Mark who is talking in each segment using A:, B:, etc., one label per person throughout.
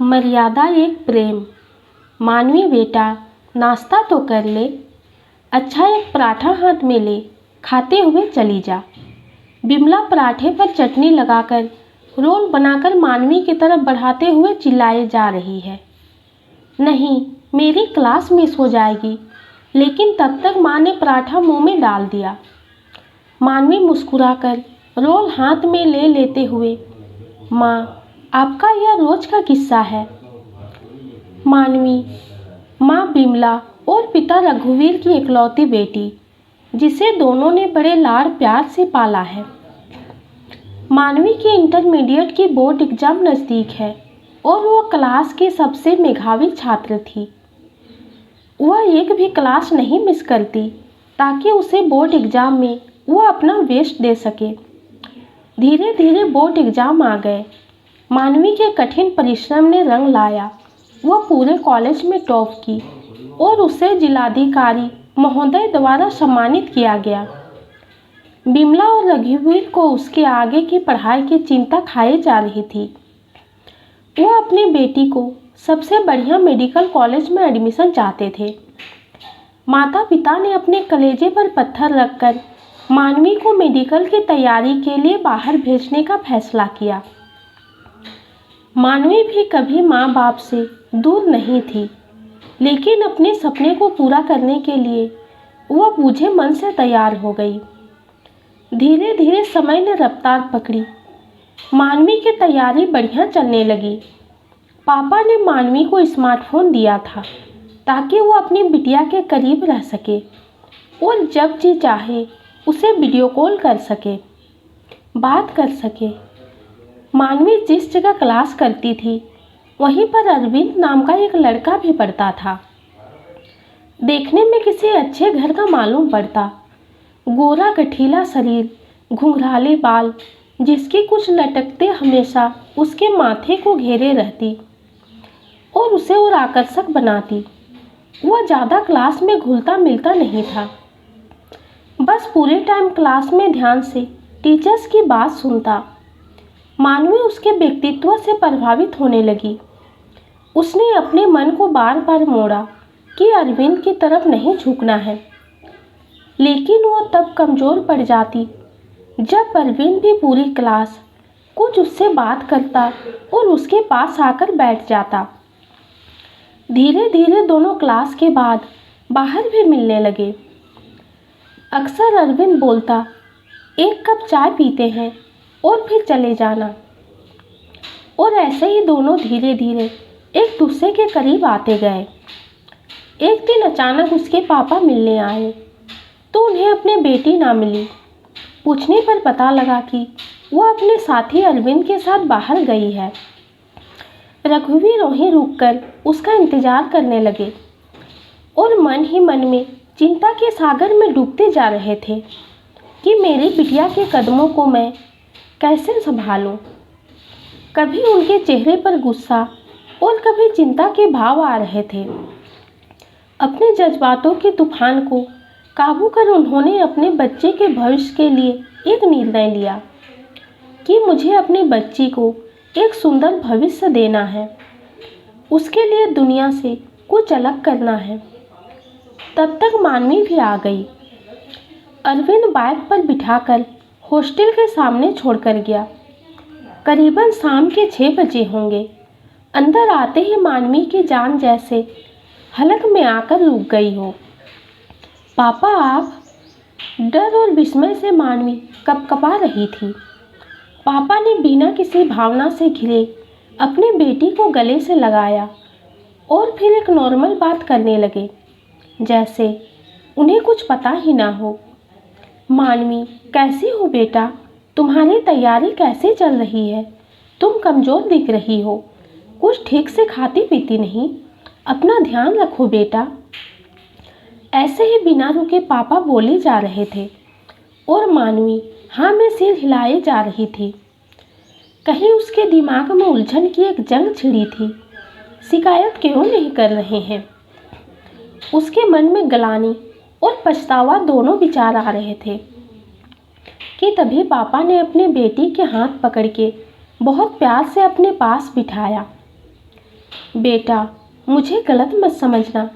A: मर्यादा एक प्रेम। मानवी बेटा, नाश्ता तो कर ले। अच्छा, एक पराठा हाथ में ले, खाते हुए चली जा। बिमला पराठे पर चटनी लगाकर रोल बनाकर मानवी की तरफ बढ़ाते हुए चिल्लाए जा रही है। नहीं, मेरी क्लास मिस हो जाएगी। लेकिन तब तक माँ ने पराठा मुंह में डाल दिया। मानवी मुस्कुराकर रोल हाथ में ले लेते हुए, माँ, आपका यह रोज का किस्सा है। मानवी, माँ बिमला और पिता रघुवीर की इकलौती बेटी, जिसे दोनों ने बड़े लाड़ प्यार से पाला है। मानवी की इंटरमीडिएट की बोर्ड एग्जाम नज़दीक है और वह क्लास की सबसे मेधावी छात्र थी। वह एक भी क्लास नहीं मिस करती ताकि उसे बोर्ड एग्जाम में वह अपना बेस्ट दे सके। धीरे धीरे बोर्ड एग्जाम आ गए। मानवी के कठिन परिश्रम ने रंग लाया। वह पूरे कॉलेज में टॉप की और उसे जिलाधिकारी महोदय द्वारा सम्मानित किया गया। बिमला और रघुवीर को उसके आगे की पढ़ाई की चिंता खाए जा रही थी। वह अपनी बेटी को सबसे बढ़िया मेडिकल कॉलेज में एडमिशन चाहते थे। माता पिता ने अपने कलेजे पर पत्थर रखकर मानवी को मेडिकल की तैयारी के लिए बाहर भेजने का फैसला किया। मानवी भी कभी माँ बाप से दूर नहीं थी, लेकिन अपने सपने को पूरा करने के लिए वह बूझे मन से तैयार हो गई। धीरे धीरे समय ने रफ्तार पकड़ी। मानवी की तैयारी बढ़िया चलने लगी। पापा ने मानवी को स्मार्टफोन दिया था ताकि वो अपनी बिटिया के करीब रह सके और जब जी चाहे उसे वीडियो कॉल कर सके, बात कर सके। मानवी जिस जगह क्लास करती थी वहीं पर अरविंद नाम का एक लड़का भी पढ़ता था। देखने में किसी अच्छे घर का मालूम पड़ता। गोरा गठीला शरीर, घुंघराले बाल, जिसकी कुछ लटकते हमेशा उसके माथे को घेरे रहती और उसे और आकर्षक बनाती। वह ज़्यादा क्लास में घुलता मिलता नहीं था, बस पूरे टाइम क्लास में ध्यान से टीचर्स की बात सुनता। मानवी उसके व्यक्तित्व से प्रभावित होने लगी। उसने अपने मन को बार बार मोड़ा कि अरविंद की तरफ नहीं झुकना है, लेकिन वो तब कमज़ोर पड़ जाती जब अरविंद भी पूरी क्लास कुछ उससे बात करता और उसके पास आकर बैठ जाता। धीरे धीरे दोनों क्लास के बाद बाहर भी मिलने लगे। अक्सर अरविंद बोलता, एक कप चाय पीते हैं और फिर चले जाना। और ऐसे ही दोनों धीरे धीरे एक दूसरे के करीब आते गए। एक दिन अचानक उसके पापा मिलने आए तो उन्हें अपनी बेटी ना मिली। पूछने पर पता लगा कि वह अपने साथी अरविंद के साथ बाहर गई है। रघुवीर वहीं रुककर उसका इंतजार करने लगे और मन ही मन में चिंता के सागर में डूबते जा रहे थे कि मेरी बिटिया के कदमों को मैं कैसे संभालूं। कभी उनके चेहरे पर गुस्सा और कभी चिंता के भाव आ रहे थे। अपने जज्बातों के तूफान को काबू कर उन्होंने अपने बच्चे के भविष्य के लिए एक निर्णय लिया कि मुझे अपनी बच्ची को एक सुंदर भविष्य देना है। उसके लिए दुनिया से कुछ अलग करना है। तब तक मानवी भी आ गई। अरविंद बाइक पर बिठाकर हॉस्टल के सामने छोड़कर गया। करीबन शाम के 6 बजे होंगे। अंदर आते ही मानवी की जान जैसे हलक में आकर रुक गई हो। पापा, आप? डर और विस्मय से मानवी कपकपा रही थी। पापा ने बिना किसी भावना से घिरे अपनी बेटी को गले से लगाया और फिर एक नॉर्मल बात करने लगे, जैसे उन्हें कुछ पता ही ना हो। मानवी, कैसी हो बेटा? तुम्हारी तैयारी कैसे चल रही है? तुम कमज़ोर दिख रही हो। कुछ ठीक से खाती पीती नहीं। अपना ध्यान रखो बेटा। ऐसे ही बिना रुके पापा बोले जा रहे थे और मानवी हाँ में सिर हिलाए जा रही थी। कहीं उसके दिमाग में उलझन की एक जंग छिड़ी थी। शिकायत क्यों नहीं कर रहे हैं? उसके मन में ग्लानि और पछतावा दोनों विचार आ रहे थे कि तभी पापा ने अपनी बेटी के हाथ पकड़ के बहुत प्यार से अपने पास बिठाया। बेटा, मुझे गलत मत समझना।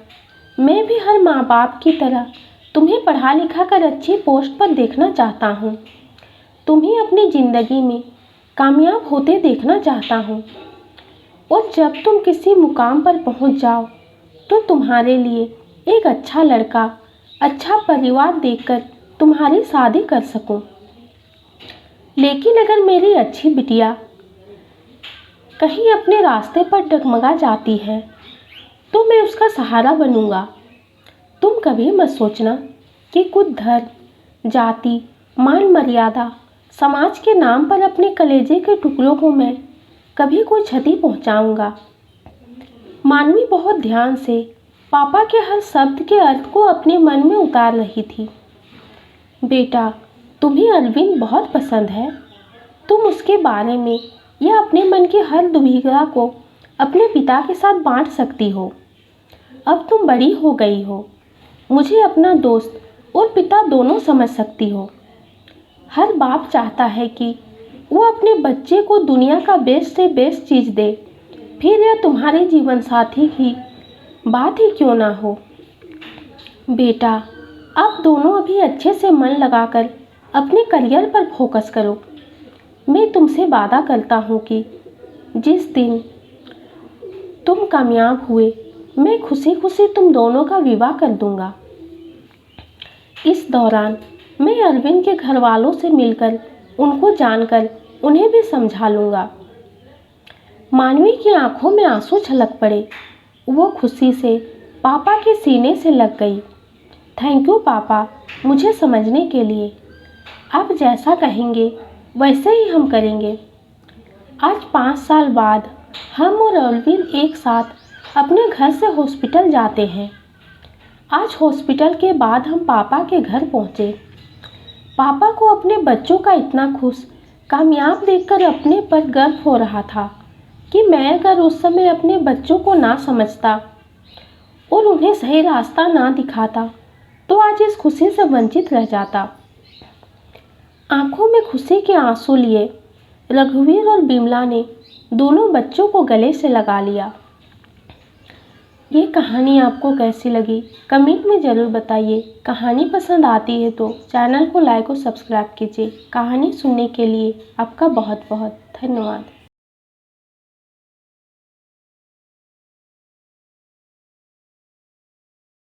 A: मैं भी हर माँ बाप की तरह तुम्हें पढ़ा लिखा कर अच्छी पोस्ट पर देखना चाहता हूँ। तुम्हें अपनी ज़िंदगी में कामयाब होते देखना चाहता हूँ और जब तुम किसी मुकाम पर पहुँच जाओ तो तुम्हारे लिए एक अच्छा लड़का, अच्छा परिवार देखकर तुम्हारी शादी कर सकूं। लेकिन अगर मेरी अच्छी बिटिया कहीं अपने रास्ते पर डगमगा जाती है तो मैं उसका सहारा बनूंगा। तुम कभी मत सोचना कि कुछ धर्म, जाति, मान मर्यादा, समाज के नाम पर अपने कलेजे के टुकड़ों को मैं कभी कोई क्षति पहुंचाऊंगा। मानवी बहुत ध्यान से पापा के हर शब्द के अर्थ को अपने मन में उतार रही थी। बेटा, तुम्हें अरविंद बहुत पसंद है। तुम उसके बारे में या अपने मन की हर दुविधा को अपने पिता के साथ बांट सकती हो। अब तुम बड़ी हो गई हो, मुझे अपना दोस्त और पिता दोनों समझ सकती हो। हर बाप चाहता है कि वो अपने बच्चे को दुनिया का बेस्ट से बेस्ट चीज़ दे, फिर यह तुम्हारे जीवन साथी की बात ही क्यों ना हो। बेटा, आप दोनों अभी अच्छे से मन लगाकर अपने करियर पर फोकस करो। मैं तुमसे वादा करता हूँ कि जिस दिन तुम कामयाब हुए मैं खुशी खुशी तुम दोनों का विवाह कर दूंगा। इस दौरान मैं अरविंद के घर वालों से मिलकर उनको जानकर उन्हें भी समझा लूँगा। मानवी की आंखों में आंसू छलक पड़े। वो खुशी से पापा के सीने से लग गई। थैंक यू पापा, मुझे समझने के लिए। आप जैसा कहेंगे वैसे ही हम करेंगे। आज 5 साल बाद हम और अरविंद एक साथ अपने घर से हॉस्पिटल जाते हैं। आज हॉस्पिटल के बाद हम पापा के घर पहुँचे। पापा को अपने बच्चों का इतना खुश, कामयाब देखकर अपने पर गर्व हो रहा था कि मैं अगर उस समय अपने बच्चों को ना समझता और उन्हें सही रास्ता ना दिखाता तो आज इस खुशी से वंचित रह जाता। आंखों में खुशी के आंसू लिए रघुवीर और बिमला ने दोनों बच्चों को गले से लगा लिया। ये कहानी आपको कैसी लगी कमेंट में ज़रूर बताइए। कहानी पसंद आती है तो चैनल को लाइक और सब्सक्राइब कीजिए। कहानी सुनने के लिए आपका बहुत बहुत धन्यवाद।